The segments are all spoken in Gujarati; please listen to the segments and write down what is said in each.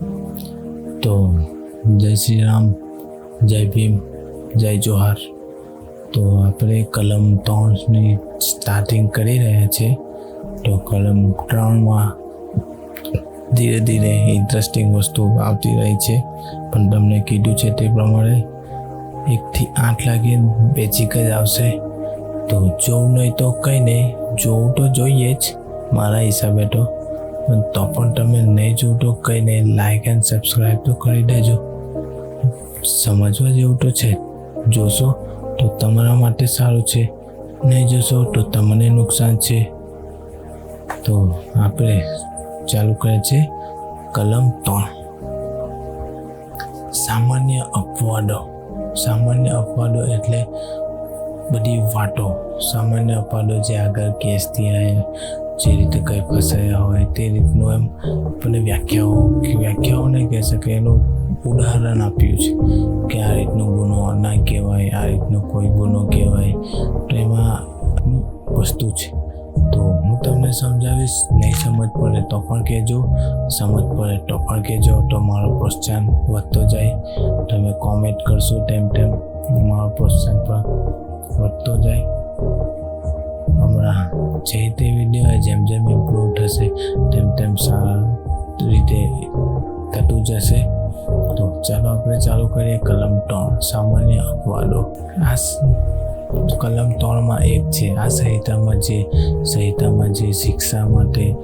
તો જય શ્રી રામ, જય ભીમ, જય જોહાર. તો આપણે કલમ 3ની સ્ટાર્ટિંગ કરી રહ્યા છીએ. તો કલમ 3માં ધીરે ધીરે ઇન્ટરેસ્ટિંગ વસ્તુ આવતી રહી છે, પણ તમને કીધું છે તે પ્રમાણે 1 થી 8 લાગી બેઝિક જ આવશે. તો જોવું નહીં તો કંઈ નહીં, જોવું તો જોઈએ જ મારા હિસાબે તો, પણ તમે નહીં જોવું તો કંઈ નહીં, લાઇક એન્ડ સબસ્ક્રાઈબ તો કરી દેજો. સમજવા જેવું તો છે, જોશો તો તમારા માટે સારું છે, નહીં જોશો તો તમને નુકસાન છે. તો આપણે ચાલુ કરીએ છીએ કલમ 3. સામાન્ય અપવાદો એટલે બધી વાતો, સામાન્ય અપવાદો જે આગળ કેસથી આવ્યા, જે રીતે કંઈ ફસાયા હોય તે રીતનું એમ આપણે વ્યાખ્યાઓ નહીં કહી શકે, એનું ઉદાહરણ આપ્યું છે કે આ રીતનો ગુનો ના કહેવાય, આ રીતનો કોઈ ગુનો કહેવાય. તો એમાં વસ્તુ છે. તો હું તમને સમજાવીશ, નહીં સમજ પડે તો પણ કહેજો, સમજ પડે તો પણ કહેજો, તો મારો પ્રોત્સાહન વધતો જાય. તમે કોમેન્ટ કરશો તેમ મારો પ્રોત્સાહન પણ વધતો જાય. હમણાં જે તે વિડીયો જેમ ઇમ્પ્રૂવ થશે તેમ સારા રીતે થતું જશે. તો ચાલો આપણે ચાલુ કરીએ કલમ 3, સામાન્ય અપવાદો. આ કલમ 3માં એક છે, આ સંહિતામાં જે શિક્ષા માટે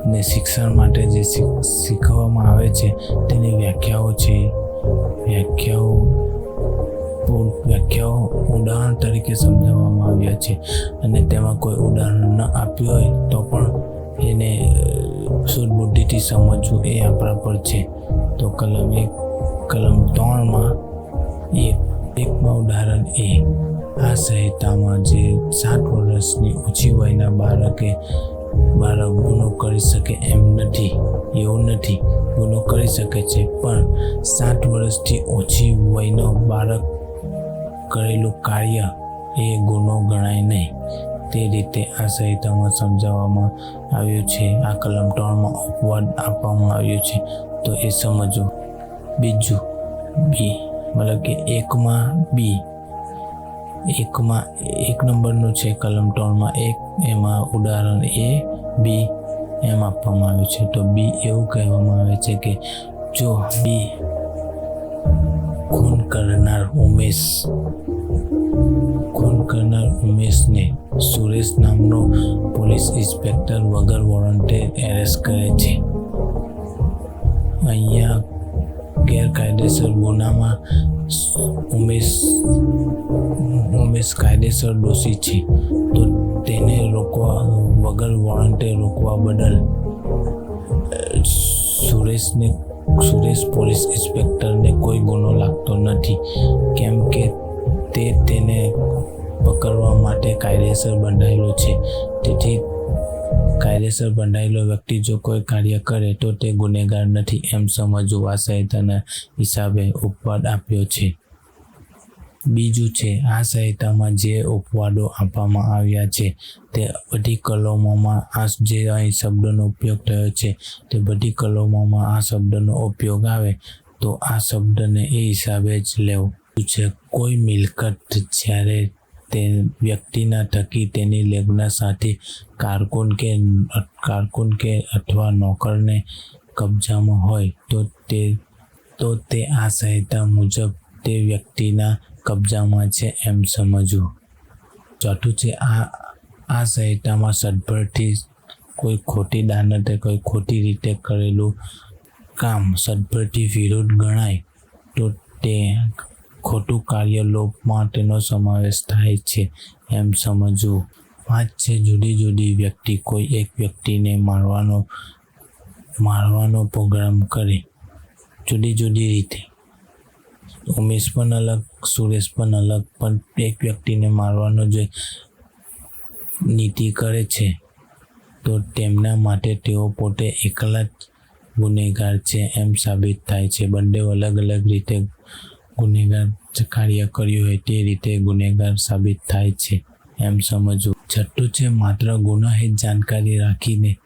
ને શિક્ષણ માટે જે શીખવવામાં આવે છે તેની વ્યાખ્યાઓ છે. વ્યાખ્યાઓ ઉદાહરણ તરીકે સમજાવવામાં આવ્યા છે, અને તેમાં કોઈ ઉદાહરણ ન આપ્યું હોય તો પણ એને શુદ્ધ બુદ્ધિથી સમજવું એ આપણા પર છે. તો કલમ 3માં એકમાં ઉદાહરણ એ, આ સંહિતામાં જે 7 વર્ષની ઓછી વયના બાળક ગુનો કરી શકે એમ નથી, એવું નથી. ગુનો કરી શકે છે, પણ 7 વર્ષથી ઓછી વયનો બાળક કરેલું કાર્ય એ ગુનો ગણાય નહીં. તે રીતે આ સંહિતામાં સમજાવવામાં આવ્યું છે. આ કલમ 3માં અપવાદ આપવામાં આવ્યું છે, તો એ સમજો. બીજું બી, મતલબ કે 1 નંબરનું છે કલમ 3માં 1, એમાં ઉદાહરણ A, B એમ આપવામાં આવ્યું છે. તો બી એવું કહેવામાં આવે છે કે જો બી ખૂન કરનાર ઉમેશને સુરેશ નામનો પોલીસ ઇન્સ્પેક્ટર વગર વોરંટે એરેસ્ટ કરે છે. અહીંયા ગેરકાયદેસર ગુનામાં ઉમેશ કાયદેસર દોષી છે, તો તેને વગર વોરંટે રોકવા બદલ સુરેશ પોલીસ ઇન્સ્પેક્ટરને કોઈ ગુનો લાગતો નથી, કેમ કે તેને પકડવા માટે કાયદેસર બંધાયેલો છે. તેથી કાયદેસર બંધાયેલો વ્યક્તિ જો કોઈ કાર્ય કરે તો તે ગુનેગાર નથી એમ સમજવું આ સંહિતાના હિસાબે અપવાદ આપ્યો છે. બીજું છે, આ સંહિતામાં જે અપવાદો આપવામાં આવ્યા છે તે બધી કલમોમાં જે અહીં શબ્દનો ઉપયોગ થયો છે તે બધી કલમોમાં આ શબ્દનો ઉપયોગ આવે તો આ શબ્દને એ હિસાબે જ લેવું છે. કોઈ મિલકત જ્યારે તે વ્યક્તિના થકી તેની લગ્ન સાથે કારકુન કે અથવા નોકરને કબજામાં હોય તો તે આ સંહિતા મુજબ તે વ્યક્તિના કબજામાં છે એમ સમજવું. ચોથું છે, આ સંહિતામાં સદભરથી કોઈ ખોટી દાનતે કોઈ ખોટી રીતે કરેલું કામ સદભરથી વિરોધ ગણાય તો તે ખોટું કાર્ય લોપમાં તેનો સમાવેશ થાય છે એમ સમજવું. 5 છે, જુદી વ્યક્તિ કોઈ એક વ્યક્તિને મારવાનો પ્રોગ્રામ કરે જુદી રીતે, ઉમેશ પણ અલગ, સુરેશ પણ અલગ, પણ એક વ્યક્તિને મારવાનો જે નીતિ કરે છે તો તેમના માટે તેઓ પોતે એકલા જ ગુનેગાર છે એમ સાબિત થાય છે. બંને અલગ રીતે ગુનેગાર કાર્ય કર્યું હોય તે રીતે ગુનેગાર સાબિત થાય છે એમ સમજવું. છઠ્ઠું છે, માત્ર ગુનાહિત જાણકારી રાખીને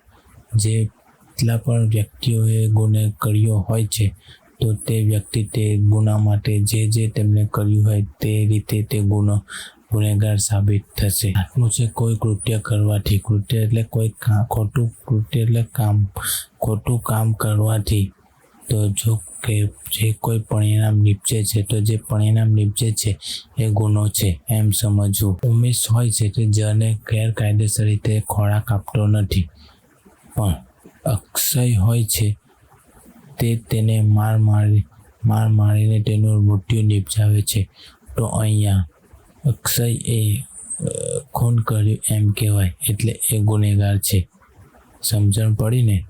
જે જેટલા પણ વ્યક્તિઓએ ગુનો કર્યો હોય છે તો તે વ્યક્તિ તે ગુના માટે જે તેમણે કર્યું હોય તે રીતે તે ગુનેગાર સાબિત થશે. આઠમું છે કોઈ કૃત્ય કરવાથી. કૃત્ય એટલે કોઈ ખોટું કૃત્ય એટલે ખોટું કામ કરવાથી. તો જો કે જે કોઈ પરિણામ નીપજે છે તો જે પરિણામ નીપજે છે એ ગુનો છે એમ સમજવું. ઉમેશ હોય છે તે જને ગેરકાયદેસર રીતે ખોરાક આપતો નથી, પણ અક્ષય હોય છે તે તેને માર મારીને તેનું મૃત્યુ નિપજાવે છે. તો અહીંયા અક્ષય એ ખૂન કર્યું એમ કહેવાય, એટલે એ ગુનેગાર છે. સમજણ પડી ને?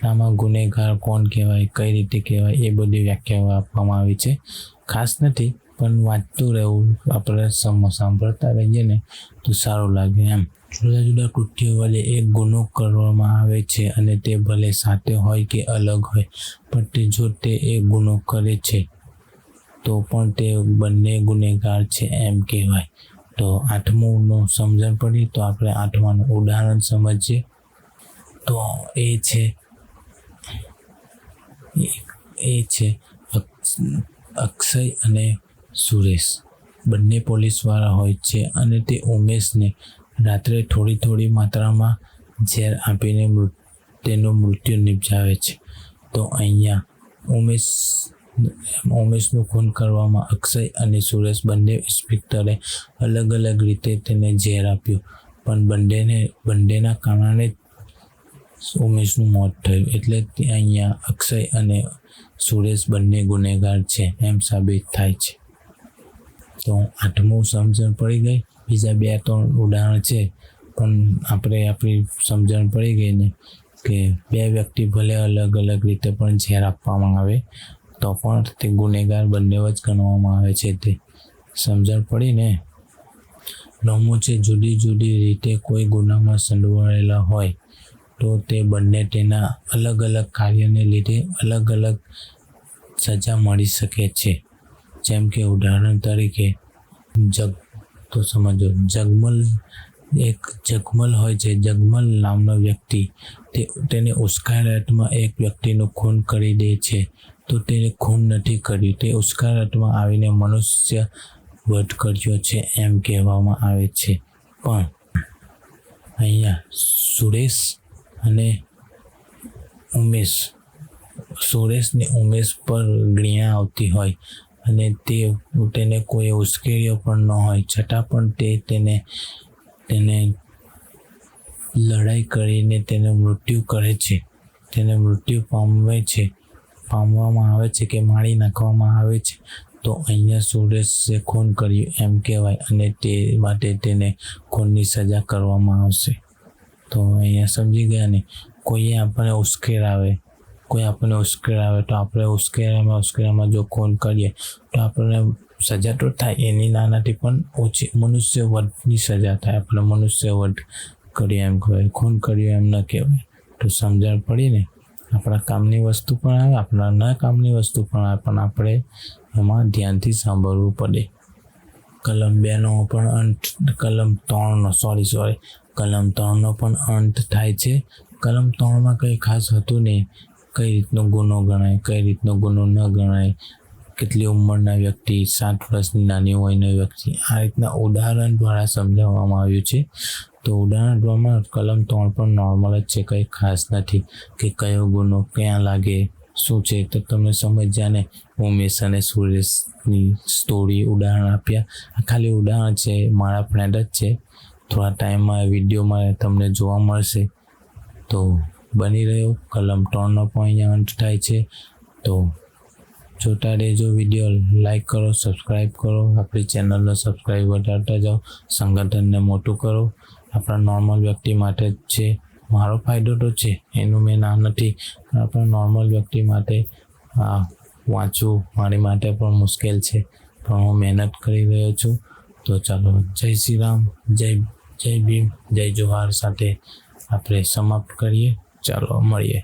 આમાં ગુનેગાર કોણ કહેવાય, કઈ રીતે કહેવાય, એ બધી વ્યાખ્યાઓ આપવામાં આવી છે. ખાસ નથી, પણ વાંચતું રહેવું, આપણે સાંભળતા રહીએ ને તો સારું લાગે એમ. જુદા જુદા કૃત્યો વડે એક ગુનો કરવામાં આવે છે અને તે ભલે સાથે હોય કે અલગ હોય, પણ જો તે એક ગુનો કરે છે તો પણ તે બંને ગુનેગાર છે એમ કહેવાય. તો આઠમુંનું સમજણ પડી. તો આપણે આઠમાનું ઉદાહરણ સમજીએ. તો એ છે અક્ષય અને સુરેશ બંને પોલીસવાળા હોય છે અને તે ઉમેશને રાત્રે થોડી માત્રામાં ઝેર આપીને તેનું મૃત્યુ નિપજાવે છે. તો અહીંયા ઉમેશનું ખૂન કરવામાં અક્ષય અને સુરેશ બંને ઇન્સ્પેક્ટરે અલગ રીતે તેને ઝેર આપ્યું, પણ બંનેના કારણે ઉમેશનું મોત થયું. એટલે અહીંયા અક્ષય અને સુરેશ બંને ગુનેગાર છે એમ સાબિત થાય છે. તો આઠમું સમજણ પડી ગઈ. બીજા 2-3 ઉદાહરણ છે, પણ આપણી સમજણ પડી ગઈ ને કે બે વ્યક્તિ ભલે અલગ રીતે પણ ઝેર આપવામાં આવે તો પણ તે ગુનેગાર બંને જ ગણવામાં આવે છે. તે સમજણ પડી ને? 9મું છે જુદી રીતે કોઈ ગુનામાં સંડોવાયેલા હોય તો તે બંને તેના અલગ કાર્યને લીધે અલગ સજા મળી શકે છે. જેમ કે ઉદાહરણ તરીકે જગમલ હોય છે. જગમલ નામનો વ્યક્તિ તેને ઉશ્કેરાટમાં એક વ્યક્તિનું ખૂન કરી દે છે, તો તેને ખૂન નથી કર્યું, તે ઉશ્કેરાટમાં આવીને મનુષ્ય વધ કર્યો છે એમ કહેવામાં આવે છે. પણ અહીંયા સુરેશને ઉમેશ પર ઘૃણા આવતી હોય અને તેને કોઈ ઉશ્કેર્યો પણ ન હોય, છતાં પણ તેને લડાઈ કરીને તેને મૃત્યુ કરે છે. તેને મૃત્યુ પામવામાં આવે છે કે મારી નાખવામાં આવે છે. તો અહીંયા સુરેશે ખૂન કર્યું એમ કહેવાય અને તે માટે તેને ખૂનની સજા કરવામાં આવશે. તો અહીંયા સમજી ગયા ને? કોઈ આપણને ઉશ્કેરાવે તો આપણે ઉશ્કેરામાં જો ખૂન કરીએ તો આપણને સજા તો થાય, એની નાનાથી પણ ઓછી મનુષ્ય વધની સજા થાય. આપણે મનુષ્ય વધ કર્યું એમ કહેવાય, ખૂન કર્યું એમ ન કહેવાય. તો સમજણ પડી ને? આપણા કામની વસ્તુ પણ આવે, આપણા ન કામની વસ્તુ પણ આવે, પણ આપણે એમાં ધ્યાનથી સાંભળવું પડે. કલમ 2નો પણ અંત, કલમ 3નો પણ અંત થાય છે. કલમ 3માં કંઈ ખાસ હતું નહીં. કઈ રીતનો ગુનો ગણાય, કઈ રીતનો ગુનો ન ગણાય, કેટલી ઉંમરના વ્યક્તિ, 7 વર્ષની નાની વયનો વ્યક્તિ, આ રીતના ઉદાહરણ દ્વારા સમજાવવામાં આવ્યું છે. તો ઉદાહરણ દ્વારા કલમ 3 પણ નોર્મલ જ છે, કંઈ ખાસ નથી કે કયો ગુનો ક્યાં લાગે, શું છે. તો તમે સમજ્યા ને? ઉમેશ અને સુરેશની સ્ટોરી ઉદાહરણ આપ્યા. આ ખાલી ઉદાહરણ છે, મારા ફ્રેન્ડ જ છે. થોડા ટાઈમમાં વિડીયોમાં તમને જોવા મળશે. તો બની રહ્યો. કલમ 3નો પણ અહીંયા અંત થાય છે. તો જોતા રહેજો વિડીયો, લાઈક કરો, સબસ્ક્રાઈબ કરો, આપણી ચેનલને સબસ્ક્રાઈબ વધારતા જાઓ, સંગઠનને મોટું કરો. આપણા નોર્મલ વ્યક્તિ માટે જ છે. મારો ફાયદો તો છે, એનું મેં નામ નથી, પણ આપણા નોર્મલ વ્યક્તિ માટે વાંચવું મારી માટે પણ મુશ્કેલ છે, પણ હું મહેનત કરી રહ્યો છું. તો ચાલો, જય શ્રી રામ, જય ભીમ, જય જોહાર સાથે આપણે સમાપ્ત કરીએ. ચાલો મળીએ.